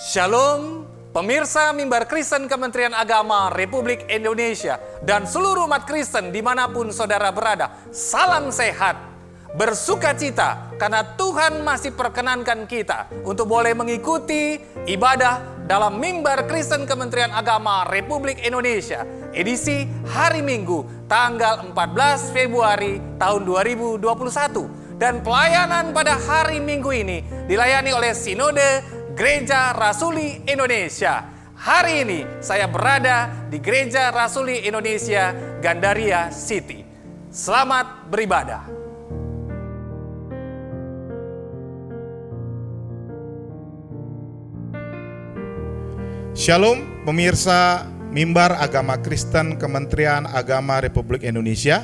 Shalom, pemirsa Mimbar Kristen Kementerian Agama Republik Indonesia dan seluruh umat Kristen dimanapun saudara berada. Salam sehat, bersukacita karena Tuhan masih perkenankan kita untuk boleh mengikuti ibadah dalam Mimbar Kristen Kementerian Agama Republik Indonesia edisi hari Minggu tanggal 14 Februari tahun 2021. Dan pelayanan pada hari Minggu ini dilayani oleh Sinode Gereja Rasuli Indonesia. Hari ini saya berada di Gereja Rasuli Indonesia Gandaria City. Selamat beribadah. Shalom pemirsa Mimbar Agama Kristen Kementerian Agama Republik Indonesia.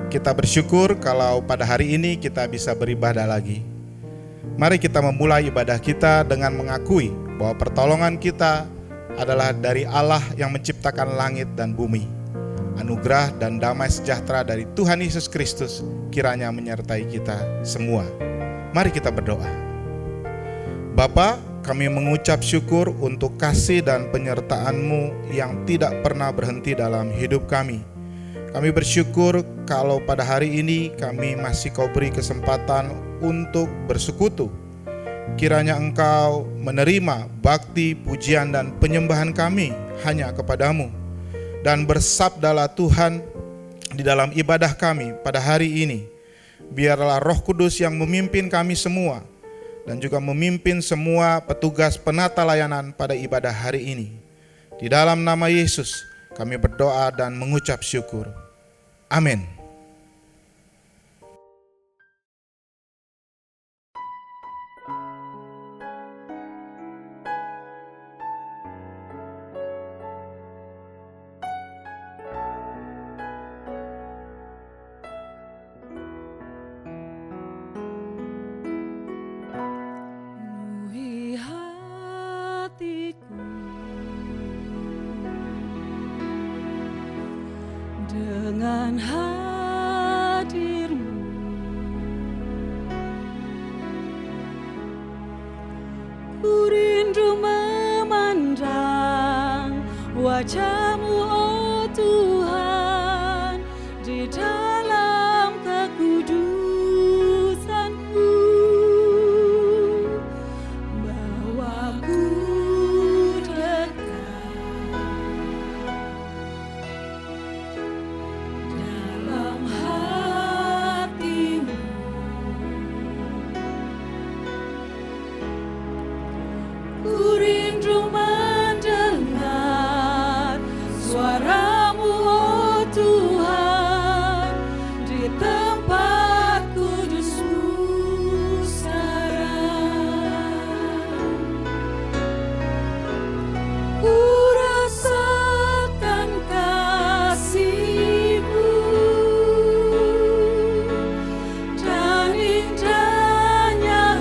Kita bersyukur kalau pada hari ini kita bisa beribadah lagi. Mari kita memulai ibadah kita dengan mengakui bahwa pertolongan kita adalah dari Allah yang menciptakan langit dan bumi. Anugerah dan damai sejahtera dari Tuhan Yesus Kristus kiranya menyertai kita semua. Mari kita berdoa. Bapa, kami mengucap syukur untuk kasih dan penyertaan-Mu yang tidak pernah berhenti dalam hidup kami. Kami bersyukur kalau pada hari ini kami masih Kau beri kesempatan untuk bersekutu. Kiranya Engkau menerima bakti, pujian dan penyembahan kami hanya kepadamu. Dan bersabdalah Tuhan di dalam ibadah kami pada hari ini. Biarlah Roh Kudus yang memimpin kami semua dan juga memimpin semua petugas penata layanan pada ibadah hari ini. Di dalam nama Yesus kami berdoa dan mengucap syukur. Amin. Penuhi hatiku dengan hadir-Mu, ku rindu memandang wajah-Mu, oh Tuhan, di dalam kekudusan-Mu. Bawaku dekat dalam hati-Mu, ku rindu mendengar suara-Mu, oh Tuhan, di tempat kudus-Mu sekarang. Ku rasakan kasih-Mu dan indahnya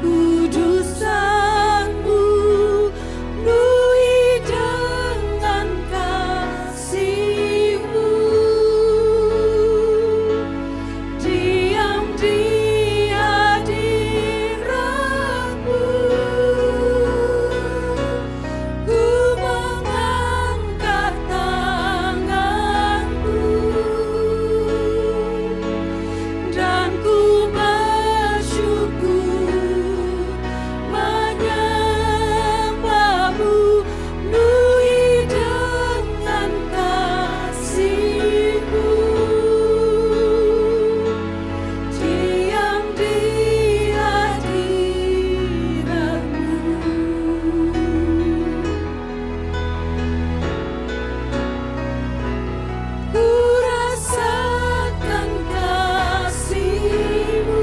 kekudusan-Mu, penuhi dengan kasih-Mu, diam di hadirat-Mu, ku mengangkat tanganku dan ku bersyukur menyembah-Mu, penuhi dengan kasih-Mu, diam di hadirat-Mu. Ku rasakan kasih-Mu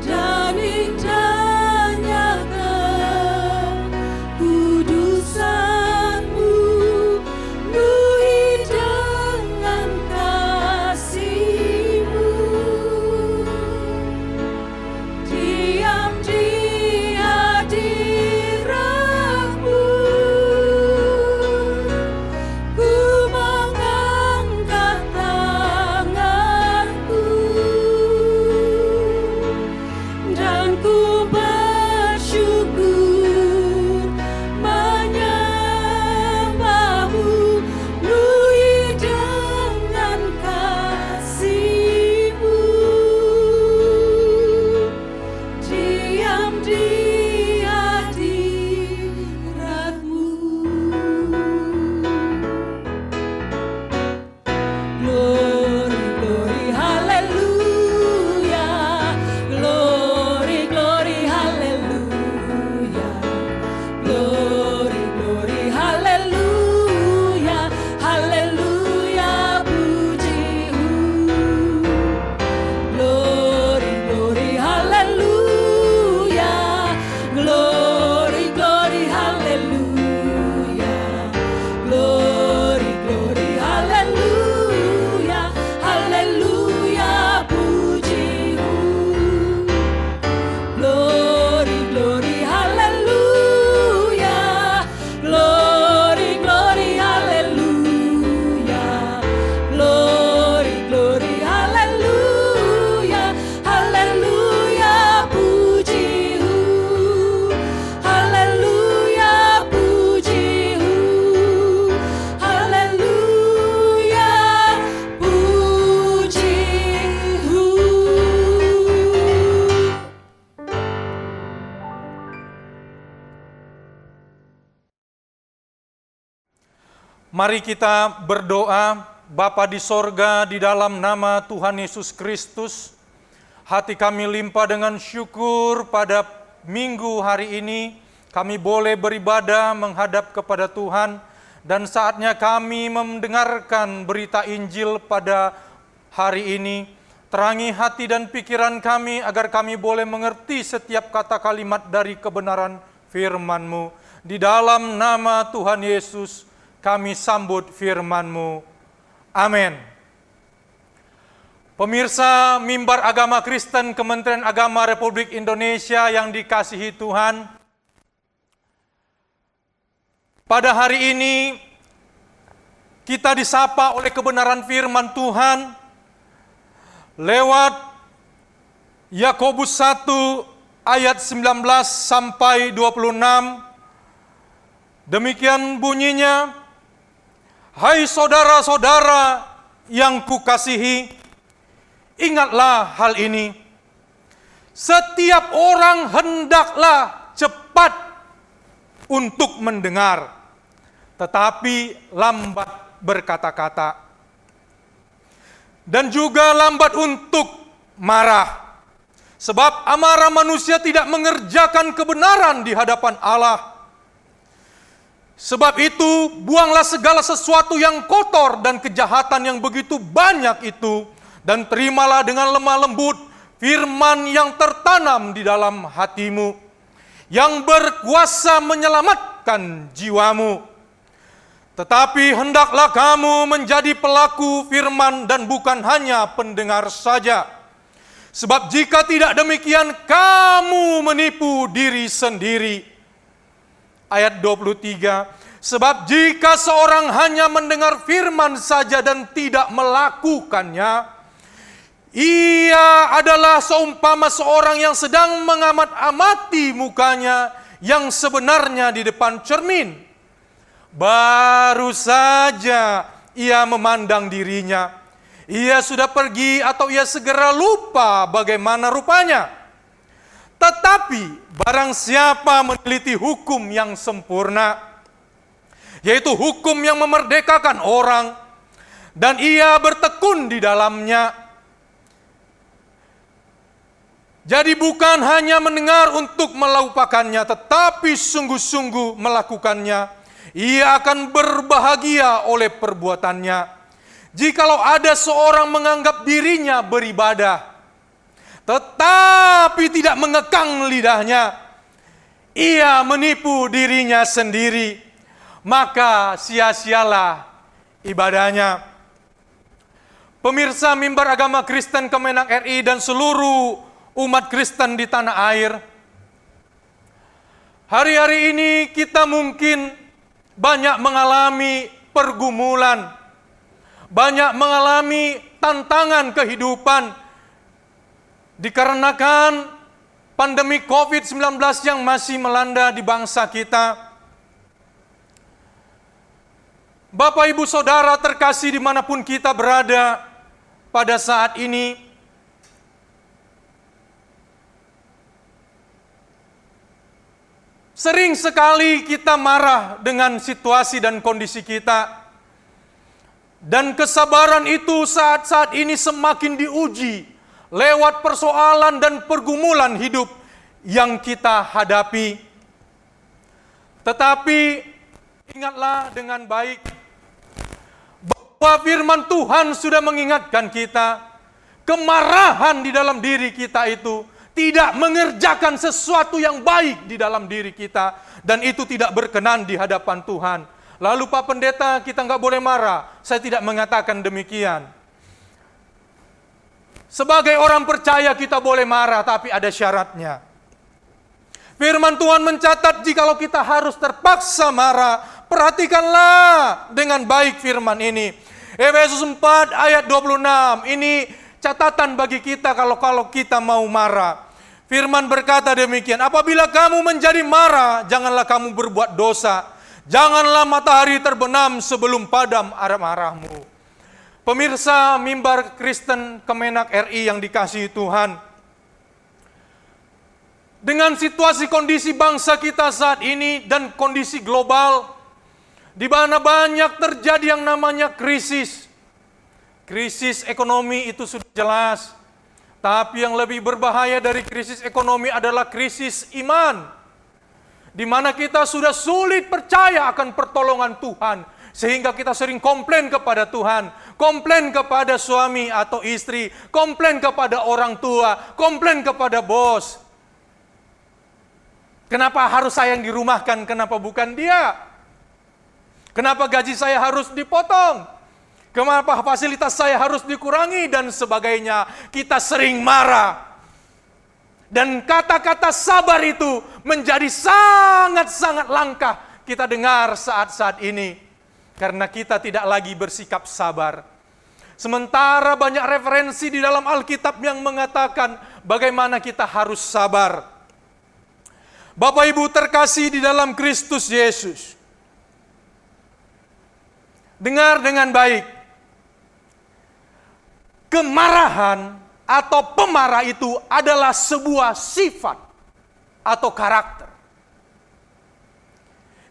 dan indahnya kekudusan-Mu, penuhi dengan kasih-Mu, diam di hadirat-Mu, ku mengangkat tanganku dan puji hadirat-Mu. Glory, glory, hallelujah. Glory, glory, hallelujah. Glory, glory, hallelujah. Hallelujah, puji-Mu. Glory, glory, hallelujah. Glory, glory, hallelujah. Glory, glory, hallelujah. Hallelujah, puji-Mu. Glory, glory, hallelujah. Glory, glory, hallelujah. Glory, glory, hallelujah. Hallelujah, puji-Mu. Hallelujah, puji-Mu. Hallelujah, puji-Mu. Mari kita berdoa. Bapa di sorga, di dalam nama Tuhan Yesus Kristus, hati kami limpah dengan syukur pada minggu hari ini. Kami boleh beribadah menghadap kepada Tuhan, dan saatnya kami mendengarkan berita Injil pada hari ini. Terangi hati dan pikiran kami agar kami boleh mengerti setiap kata kalimat dari kebenaran firman-Mu. Di dalam nama Tuhan Yesus, kami sambut firman-Mu. Amin. Pemirsa Mimbar Agama Kristen Kementerian Agama Republik Indonesia yang dikasihi Tuhan, pada hari ini kita disapa oleh kebenaran firman Tuhan lewat Yakobus 1 ayat 19 sampai 26. Demikian bunyinya, hai saudara-saudara yang kukasihi, ingatlah hal ini. Setiap orang hendaklah cepat untuk mendengar, tetapi lambat berkata-kata, dan juga lambat untuk marah. Sebab amarah manusia tidak mengerjakan kebenaran di hadapan Allah. Sebab itu, buanglah segala sesuatu yang kotor dan kejahatan yang begitu banyak itu, dan terimalah dengan lemah lembut firman yang tertanam di dalam hatimu, yang berkuasa menyelamatkan jiwamu. Tetapi hendaklah kamu menjadi pelaku firman dan bukan hanya pendengar saja. Sebab jika tidak demikian, kamu menipu diri sendiri. Ayat 23, sebab jika seorang hanya mendengar firman saja dan tidak melakukannya, ia adalah seumpama seorang yang sedang mengamat-amati mukanya yang sebenarnya di depan cermin. Baru saja ia memandang dirinya, ia sudah pergi atau ia segera lupa bagaimana rupanya. Tetapi barang siapa meneliti hukum yang sempurna, yaitu hukum yang memerdekakan orang, dan ia bertekun di dalamnya, jadi bukan hanya mendengar untuk melupakannya, tetapi sungguh-sungguh melakukannya, ia akan berbahagia oleh perbuatannya. Jikalau ada seorang menganggap dirinya beribadah, tetapi tidak mengekang lidahnya, ia menipu dirinya sendiri, maka sia-sialah ibadahnya. Pemirsa Mimbar Agama Kristen Kemenang RI dan seluruh umat Kristen di tanah air, hari-hari ini kita mungkin banyak mengalami pergumulan, banyak mengalami tantangan kehidupan, dikarenakan pandemi COVID-19 yang masih melanda di bangsa kita. Bapak, Ibu, Saudara terkasih dimanapun kita berada pada saat ini, Sering sekali kita marah dengan situasi dan kondisi kita. Dan kesabaran itu saat-saat ini semakin diuji lewat persoalan dan pergumulan hidup yang kita hadapi. Tetapi ingatlah dengan baik bahwa firman Tuhan sudah mengingatkan kita, kemarahan di dalam diri kita itu tidak mengerjakan sesuatu yang baik di dalam diri kita, dan itu tidak berkenan di hadapan Tuhan. Lalu Pak Pendeta, kita nggak boleh marah. Saya tidak mengatakan demikian. Sebagai orang percaya kita boleh marah, tapi ada syaratnya. Firman Tuhan mencatat jikalau kita harus terpaksa marah, perhatikanlah dengan baik firman ini. Efesus 4 ayat 26, ini catatan bagi kita kalau kita mau marah. Firman berkata demikian, apabila kamu menjadi marah, janganlah kamu berbuat dosa. Janganlah matahari terbenam sebelum padam amarahmu. Pemirsa mimbar Kristen Kemenak RI yang dikasihi Tuhan, dengan situasi kondisi bangsa kita saat ini dan kondisi global, di mana banyak terjadi yang namanya krisis. Krisis ekonomi itu sudah jelas. Tapi yang lebih berbahaya dari krisis ekonomi adalah krisis iman. Di mana kita sudah sulit percaya akan pertolongan Tuhan. Sehingga kita sering komplain kepada Tuhan. Komplain kepada suami atau istri. Komplain kepada orang tua. Komplain kepada bos. Kenapa harus saya yang dirumahkan? Kenapa bukan dia? Kenapa gaji saya harus dipotong? Kenapa fasilitas saya harus dikurangi dan sebagainya? Kita sering marah. Dan kata-kata sabar itu menjadi sangat-sangat langka kita dengar saat-saat ini. Karena kita tidak lagi bersikap sabar. Sementara banyak referensi di dalam Alkitab yang mengatakan bagaimana kita harus sabar. Bapak Ibu terkasih di dalam Kristus Yesus. Dengar dengan baik. Kemarahan atau pemarah itu adalah sebuah sifat atau karakter.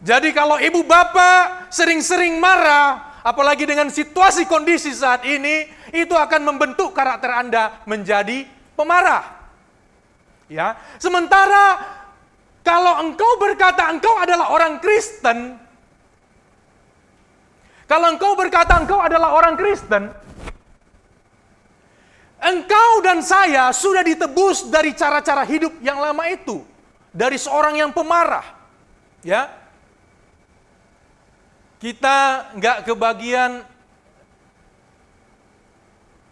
Jadi kalau ibu bapak sering-sering marah, apalagi dengan situasi kondisi saat ini, itu akan membentuk karakter Anda menjadi pemarah. Ya, sementara kalau engkau berkata engkau adalah orang Kristen, engkau dan saya sudah ditebus dari cara-cara hidup yang lama itu. Dari seorang yang pemarah. Ya. Kita nggak kebagian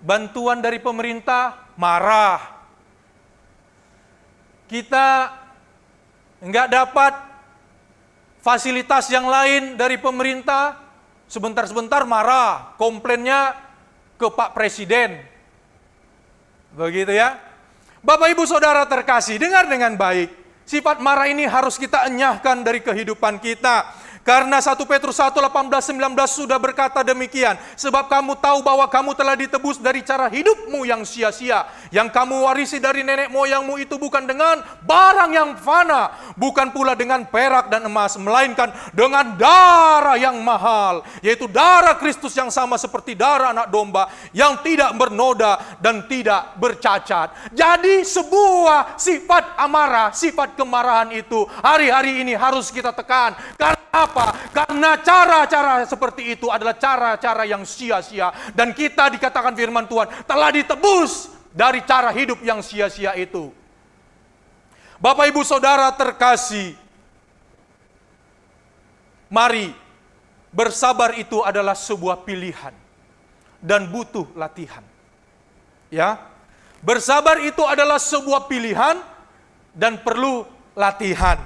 bantuan dari pemerintah, marah. Kita nggak dapat fasilitas yang lain dari pemerintah, sebentar-sebentar marah. Komplainnya ke Pak Presiden. Begitu ya. Bapak Ibu Saudara terkasih, dengar dengan baik. Sifat marah ini harus kita enyahkan dari kehidupan kita. Karena 1 Petrus 1:18-19 sudah berkata demikian. Sebab kamu tahu bahwa kamu telah ditebus dari cara hidupmu yang sia-sia. Yang kamu warisi dari nenek moyangmu itu bukan dengan barang yang fana. Bukan pula dengan perak dan emas. Melainkan dengan darah yang mahal. Yaitu darah Kristus yang sama seperti darah anak domba. Yang tidak bernoda dan tidak bercacat. Jadi sebuah sifat amarah, sifat kemarahan itu hari-hari ini harus kita tekan. Karena apa? Karena cara-cara seperti itu adalah cara-cara yang sia-sia. Dan kita dikatakan firman Tuhan telah ditebus dari cara hidup yang sia-sia itu. Bapak Ibu Saudara terkasih, mari, bersabar itu adalah sebuah pilihan dan butuh latihan. Ya, bersabar itu adalah sebuah pilihan dan perlu latihan.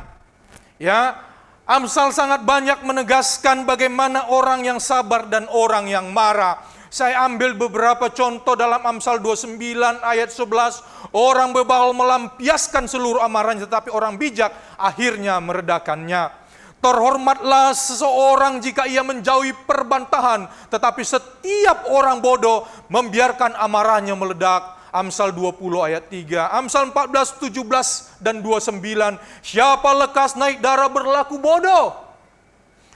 Ya, Amsal sangat banyak menegaskan bagaimana orang yang sabar dan orang yang marah. Saya ambil beberapa contoh dalam Amsal 29 ayat 11. Orang bebal melampiaskan seluruh amarahnya, tetapi orang bijak akhirnya meredakannya. Terhormatlah seseorang jika ia menjauhi perbantahan, tetapi setiap orang bodoh membiarkan amarahnya meledak. Amsal 20 ayat 3, Amsal 14, 17 dan 29. Siapa lekas naik darah berlaku bodoh,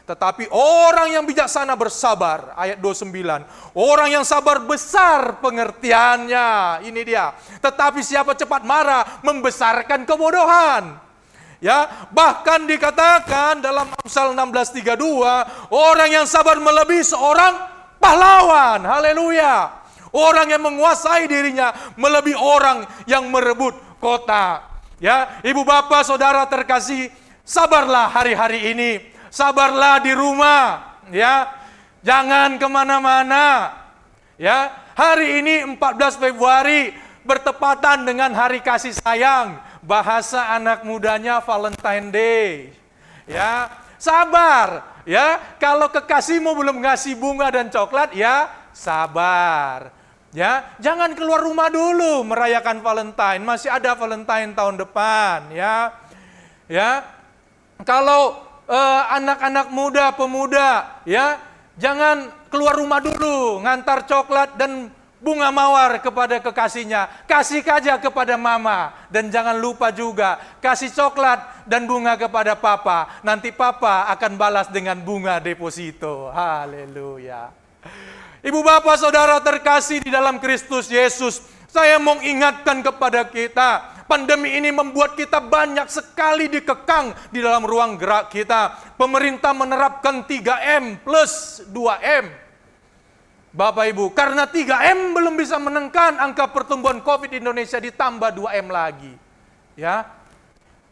tetapi orang yang bijaksana bersabar. Ayat 29. Orang yang sabar besar pengertiannya. Ini dia. Tetapi siapa cepat marah membesarkan kebodohan. Ya, bahkan dikatakan dalam Amsal 16:32, orang yang sabar melebihi seorang pahlawan. Haleluya. Orang yang menguasai dirinya melebihi orang yang merebut kota. Ya, ibu bapak saudara terkasih, sabarlah hari-hari ini. Sabarlah di rumah, ya. Jangan kemana-mana. Ya, hari ini 14 Februari bertepatan dengan Hari Kasih Sayang. Bahasa anak mudanya Valentine Day. Ya, sabar. Ya, kalau kekasihmu belum ngasih bunga dan coklat, ya sabar. Ya, jangan keluar rumah dulu merayakan Valentine. Masih ada Valentine tahun depan, ya. Ya. Kalau anak-anak muda, pemuda, ya, jangan keluar rumah dulu ngantar coklat dan bunga mawar kepada kekasihnya. Kasih aja kepada mama. Dan jangan lupa juga kasih coklat dan bunga kepada papa. Nanti papa akan balas dengan bunga deposito. Haleluya. Ibu bapak saudara terkasih di dalam Kristus Yesus, saya mau ingatkan kepada kita, pandemi ini membuat kita banyak sekali dikekang di dalam ruang gerak kita. Pemerintah menerapkan 3M plus 2M. Bapak Ibu, karena 3M belum bisa menekan angka pertumbuhan COVID di Indonesia, ditambah 2M lagi. Ya.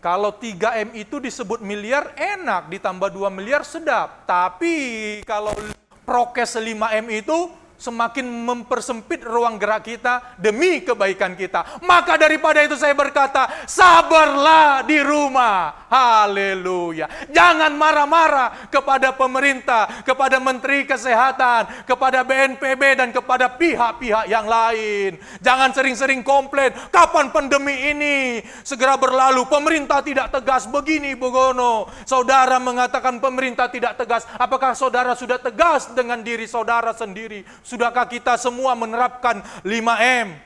Kalau 3M itu disebut miliar enak, ditambah 2 miliar sedap. Tapi kalau prokes 5M itu semakin mempersempit ruang gerak kita demi kebaikan kita. Maka daripada itu saya berkata, sabarlah di rumah. Haleluya. Jangan marah-marah kepada pemerintah, kepada Menteri Kesehatan, kepada BNPB dan kepada pihak-pihak yang lain. Jangan sering-sering komplain, kapan pandemi ini segera berlalu, pemerintah tidak tegas begini begono. Saudara mengatakan pemerintah tidak tegas, apakah saudara sudah tegas dengan diri saudara sendiri? Sudahkah kita semua menerapkan 5M?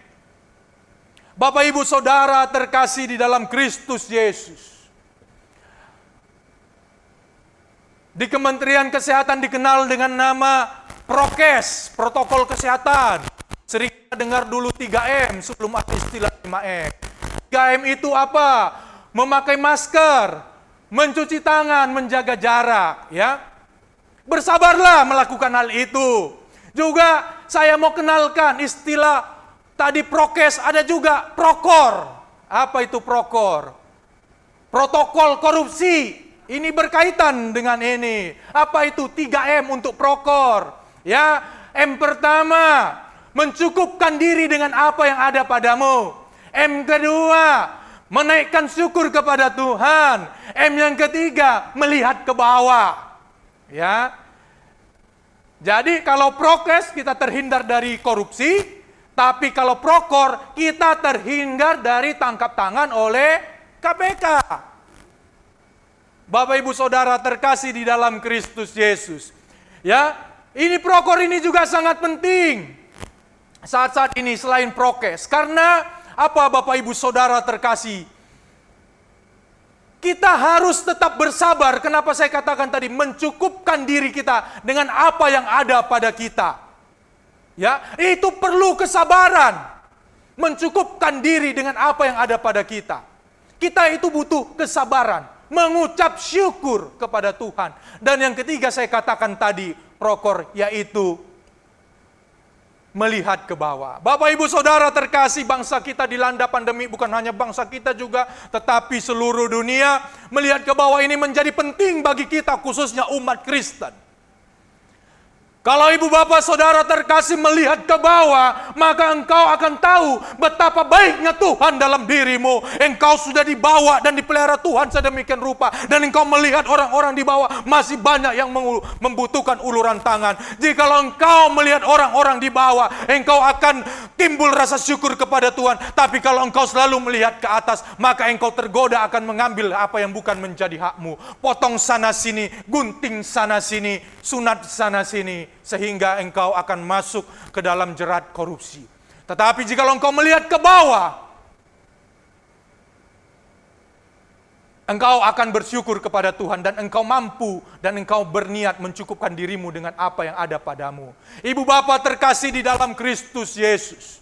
Bapak Ibu Saudara terkasih di dalam Kristus Yesus. Di Kementerian Kesehatan dikenal dengan nama prokes, protokol kesehatan. Sering kita dengar dulu 3M sebelum ada istilah 5M. 3M itu apa? Memakai masker, mencuci tangan, menjaga jarak, ya. Bersabarlah melakukan hal itu. Juga saya mau kenalkan istilah tadi prokes, ada juga prokor. Apa itu prokor? Protokol korupsi. Ini berkaitan dengan ini. Apa itu 3M untuk prokor? Ya, M pertama, mencukupkan diri dengan apa yang ada padamu. M kedua, menaikkan syukur kepada Tuhan. M yang ketiga, melihat ke bawah. Ya. Jadi kalau prokes kita terhindar dari korupsi, tapi kalau prokor kita terhindar dari tangkap tangan oleh KPK. Bapak Ibu Saudara terkasih di dalam Kristus Yesus. Ya, ini prokor ini juga sangat penting saat-saat ini selain prokes. Karena apa Bapak Ibu Saudara terkasih? Kita harus tetap bersabar. Kenapa saya katakan tadi mencukupkan diri kita dengan apa yang ada pada kita. Ya, itu perlu kesabaran. Mencukupkan diri dengan apa yang ada pada kita. Kita itu butuh kesabaran, mengucap syukur kepada Tuhan. Dan yang ketiga saya katakan tadi, prokor, yaitu melihat ke bawah. Bapak Ibu Saudara terkasih, bangsa kita dilanda pandemi, bukan hanya bangsa kita juga, tetapi seluruh dunia. Melihat ke bawah ini menjadi penting bagi kita, khususnya umat Kristen. Kalau ibu bapak saudara terkasih melihat ke bawah, maka engkau akan tahu betapa baiknya Tuhan dalam dirimu. Engkau sudah dibawa dan dipelihara Tuhan sedemikian rupa. Dan engkau melihat orang-orang di bawah masih banyak yang membutuhkan uluran tangan. Jikalau engkau melihat orang-orang di bawah, engkau akan timbul rasa syukur kepada Tuhan. Tapi kalau engkau selalu melihat ke atas, maka engkau tergoda akan mengambil apa yang bukan menjadi hakmu. Potong sana sini, gunting sana sini, sunat sana sini. Sehingga engkau akan masuk ke dalam jerat korupsi. Tetapi jika engkau melihat ke bawah, engkau akan bersyukur kepada Tuhan dan engkau mampu dan engkau berniat mencukupkan dirimu dengan apa yang ada padamu. Ibu bapak terkasih di dalam Kristus Yesus.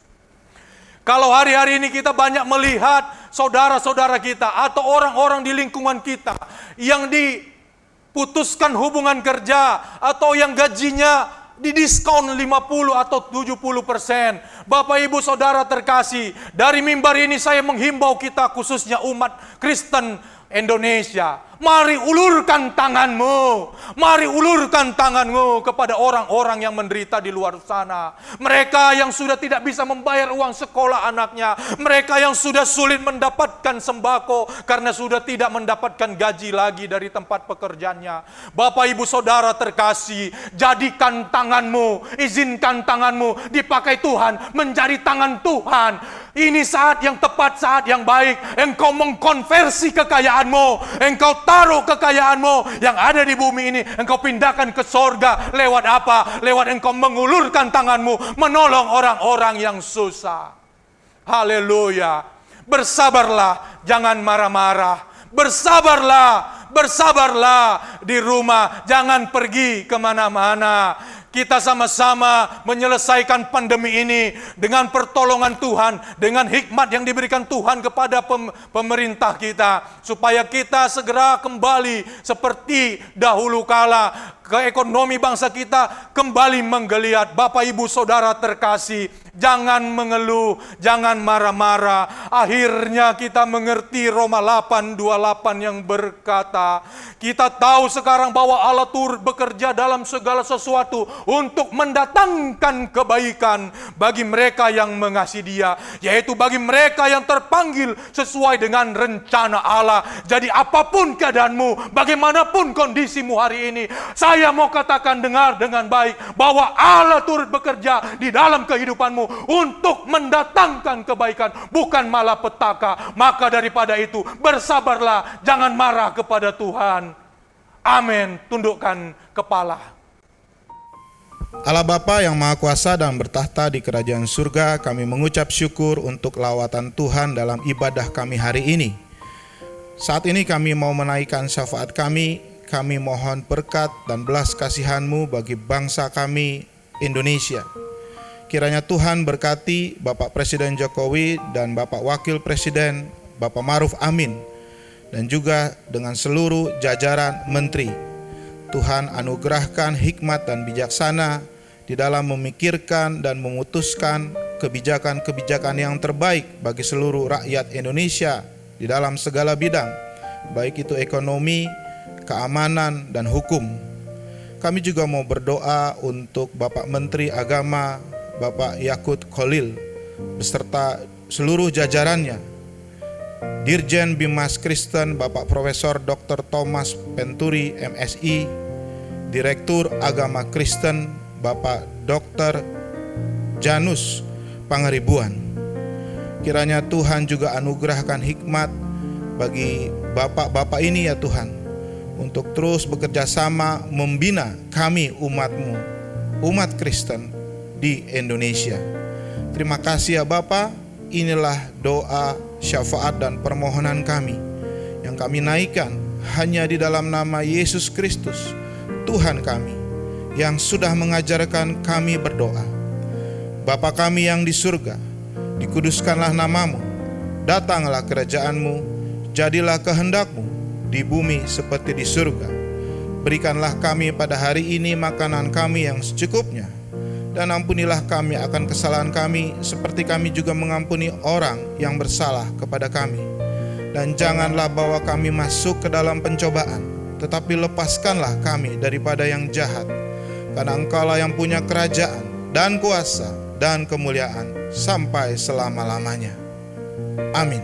Kalau hari-hari ini kita banyak melihat saudara-saudara kita atau orang-orang di lingkungan kita yang diputuskan hubungan kerja atau yang gajinya didiskon 50 atau 70%. Bapak ibu saudara terkasih, dari mimbar ini saya menghimbau kita khususnya umat Kristen Indonesia, mari ulurkan tanganmu. Mari ulurkan tanganmu kepada orang-orang yang menderita di luar sana. Mereka yang sudah tidak bisa membayar uang sekolah anaknya. Mereka yang sudah sulit mendapatkan sembako karena sudah tidak mendapatkan gaji lagi dari tempat pekerjaannya. Bapak ibu saudara terkasih, jadikan tanganmu, izinkan tanganmu dipakai Tuhan, menjadi tangan Tuhan. Ini saat yang tepat, saat yang baik. Engkau mengkonversi kekayaanmu, engkau taruh kekayaanmu yang ada di bumi ini, engkau pindahkan ke sorga. Lewat apa? Lewat engkau mengulurkan tanganmu, menolong orang-orang yang susah. Haleluya. Bersabarlah, jangan marah-marah. Bersabarlah di rumah, jangan pergi kemana-mana. Kita sama-sama menyelesaikan pandemi ini dengan pertolongan Tuhan, dengan hikmat yang diberikan Tuhan kepada pemerintah kita, supaya kita segera kembali seperti dahulu kala. Ekonomi bangsa kita kembali menggeliat. Bapak ibu saudara terkasih, jangan mengeluh, jangan marah-marah. Akhirnya kita mengerti Roma 8:28 yang berkata, kita tahu sekarang bahwa Allah turut bekerja dalam segala sesuatu untuk mendatangkan kebaikan bagi mereka yang mengasihi Dia, yaitu bagi mereka yang terpanggil sesuai dengan rencana Allah. Jadi apapun keadaanmu, bagaimanapun kondisimu hari ini, saya mau katakan dengar dengan baik bahwa Allah turut bekerja di dalam kehidupanmu untuk mendatangkan kebaikan, bukan malapetaka. Maka daripada itu, bersabarlah, jangan marah kepada Tuhan. Amin. Tundukkan kepala. Allah Bapa yang Maha Kuasa dan bertahta di kerajaan surga, kami mengucap syukur untuk lawatan Tuhan dalam ibadah kami hari ini. Saat ini kami mau menaikkan syafaat kami mohon berkat dan belas kasihan-Mu bagi bangsa kami Indonesia. Kiranya Tuhan berkati Bapak Presiden Jokowi dan Bapak Wakil Presiden Bapak Ma'ruf Amin, dan juga dengan seluruh jajaran menteri. Tuhan anugerahkan hikmat dan bijaksana di dalam memikirkan dan memutuskan kebijakan-kebijakan yang terbaik bagi seluruh rakyat Indonesia di dalam segala bidang, baik itu ekonomi, keamanan, dan hukum. Kami juga mau berdoa untuk Bapak Menteri Agama, Bapak Yakut Khalil, beserta seluruh jajarannya, Dirjen Bimas Kristen, Bapak Profesor Dr. Thomas Penturi, MSI, Direktur Agama Kristen, Bapak Dr. Janus Pangaribuan. Kiranya Tuhan juga anugerahkan hikmat bagi bapak-bapak ini ya Tuhan, untuk terus bekerja sama membina kami umat-Mu, umat Kristen di Indonesia. Terima kasih ya Bapa. Inilah doa, syafaat dan permohonan kami yang kami naikkan hanya di dalam nama Yesus Kristus, Tuhan kami, yang sudah mengajarkan kami berdoa. Bapa kami yang di surga, dikuduskanlah namamu, datanglah kerajaan-Mu, jadilah kehendak-Mu di bumi seperti di surga. Berikanlah kami pada hari ini makanan kami yang secukupnya, dan ampunilah kami akan kesalahan kami seperti kami juga mengampuni orang yang bersalah kepada kami. Dan janganlah bawa kami masuk ke dalam pencobaan, tetapi lepaskanlah kami daripada yang jahat. Karena Engkaulah yang punya kerajaan dan kuasa dan kemuliaan sampai selama-lamanya. Amin.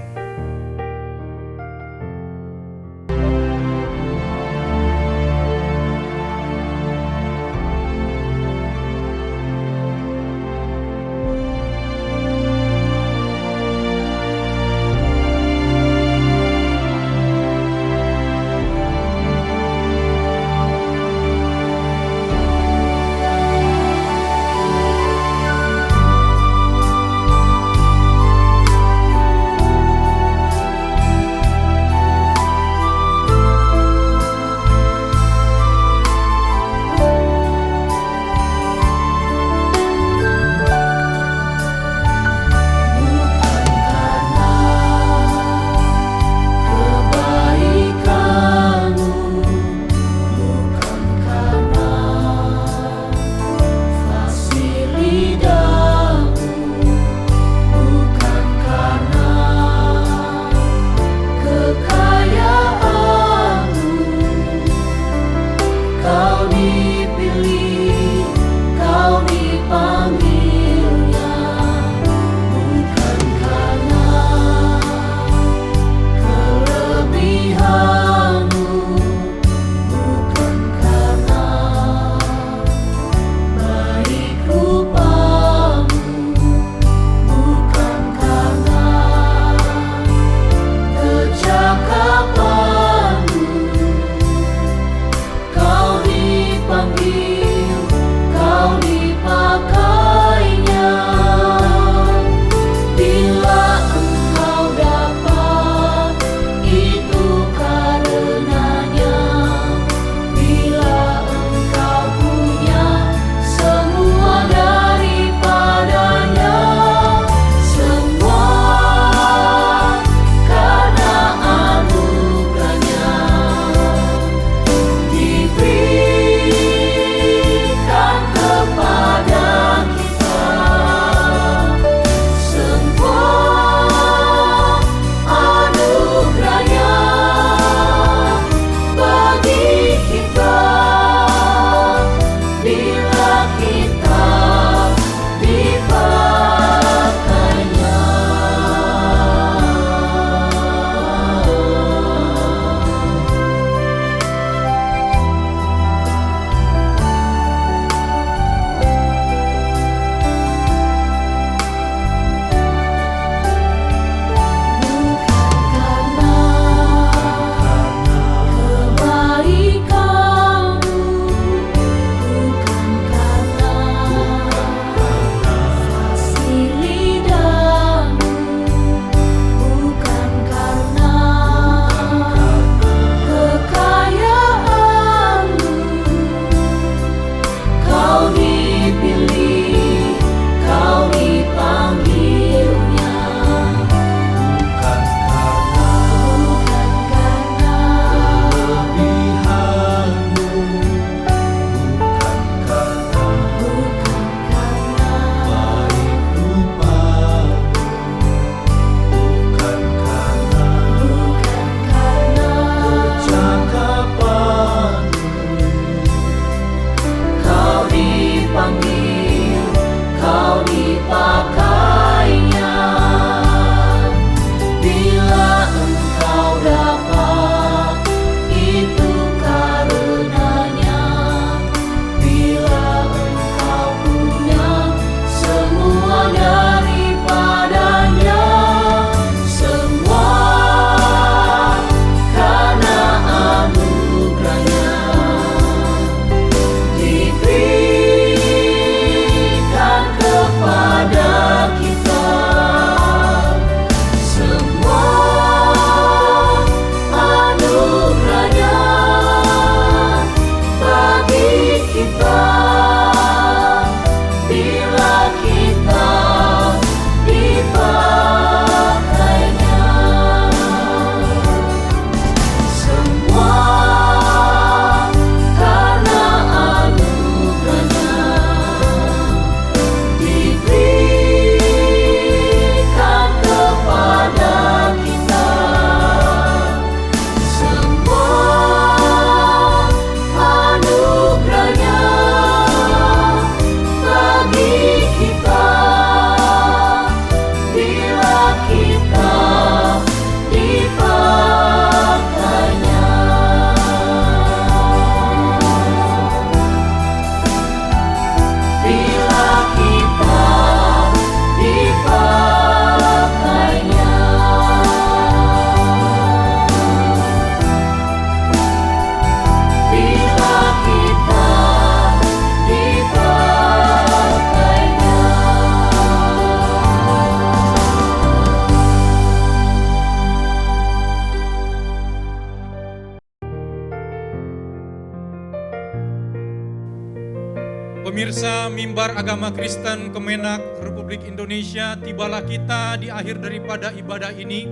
Pemirsa Mimbar Agama Kristen Kemenak Republik Indonesia, tibalah kita di akhir daripada ibadah ini.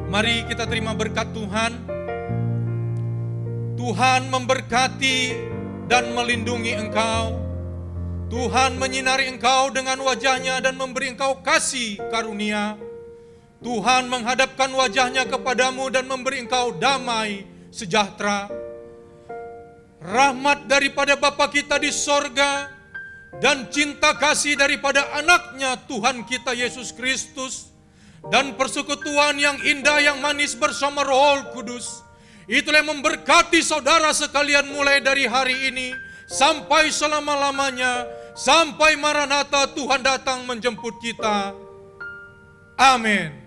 Mari kita terima berkat Tuhan. Tuhan memberkati dan melindungi engkau. Tuhan menyinari engkau dengan wajah-Nya dan memberi engkau kasih karunia. Tuhan menghadapkan wajah-Nya kepadamu dan memberi engkau damai sejahtera. Rahmat daripada Bapa kita di sorga dan cinta kasih daripada anaknya Tuhan kita Yesus Kristus dan persekutuan yang indah yang manis bersama Roh Kudus, itulah yang memberkati saudara sekalian mulai dari hari ini sampai selama-lamanya, sampai Maranatha Tuhan datang menjemput kita. Amin.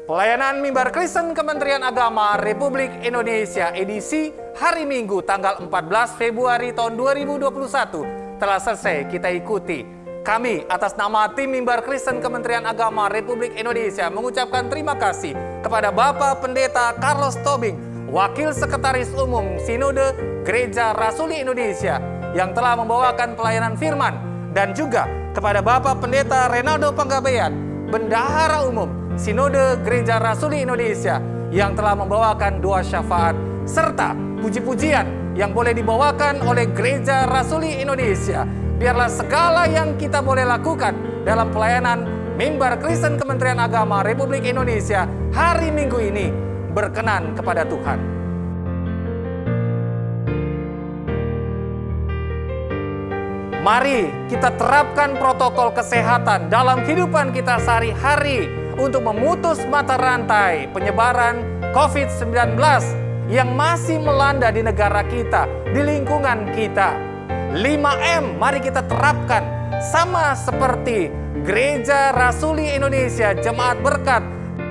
Pelayanan Mimbar Kristen Kementerian Agama Republik Indonesia edisi hari Minggu tanggal 14 Februari tahun 2021 telah selesai kita ikuti. Kami atas nama tim Mimbar Kristen Kementerian Agama Republik Indonesia mengucapkan terima kasih kepada Bapak Pendeta Carlos Tobing, Wakil Sekretaris Umum Sinode Gereja Rasuli Indonesia yang telah membawakan pelayanan firman, dan juga kepada Bapak Pendeta Renaldo Panggabean, Bendahara Umum Sinode Gereja Rasuli Indonesia yang telah membawakan doa syafaat serta puji-pujian yang boleh dibawakan oleh Gereja Rasuli Indonesia. Biarlah segala yang kita boleh lakukan dalam pelayanan Mimbar Kristen Kementerian Agama Republik Indonesia hari Minggu ini berkenan kepada Tuhan. Mari kita terapkan protokol kesehatan dalam kehidupan kita sehari-hari untuk memutus mata rantai penyebaran COVID-19 yang masih melanda di negara kita, di lingkungan kita. 5M mari kita terapkan sama seperti Gereja Rasuli Indonesia Jemaat Berkat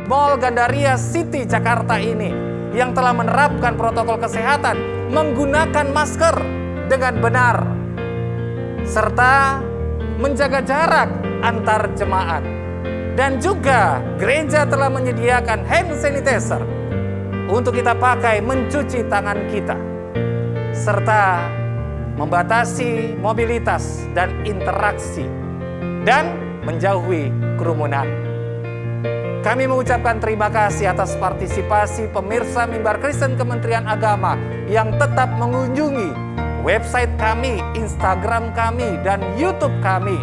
Mall Gandaria City Jakarta ini yang telah menerapkan protokol kesehatan, menggunakan masker dengan benar serta menjaga jarak antar jemaat. Dan juga gereja telah menyediakan hand sanitizer untuk kita pakai mencuci tangan kita, serta membatasi mobilitas dan interaksi, dan menjauhi kerumunan. Kami mengucapkan terima kasih atas partisipasi pemirsa Mimbar Kristen Kementerian Agama yang tetap mengunjungi website kami, Instagram kami, dan YouTube kami.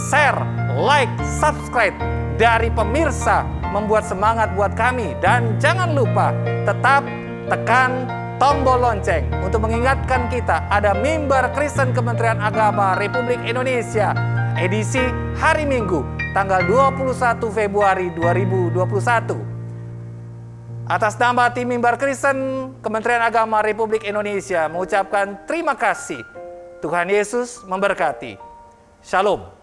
Share, like, subscribe dari pemirsa membuat semangat buat kami. Dan jangan lupa tetap tekan tombol lonceng untuk mengingatkan kita ada Mimbar Kristen Kementerian Agama Republik Indonesia edisi hari Minggu tanggal 21 Februari 2021. Atas nama tim Mimbar Kristen Kementerian Agama Republik Indonesia mengucapkan terima kasih. Tuhan Yesus memberkati. Shalom.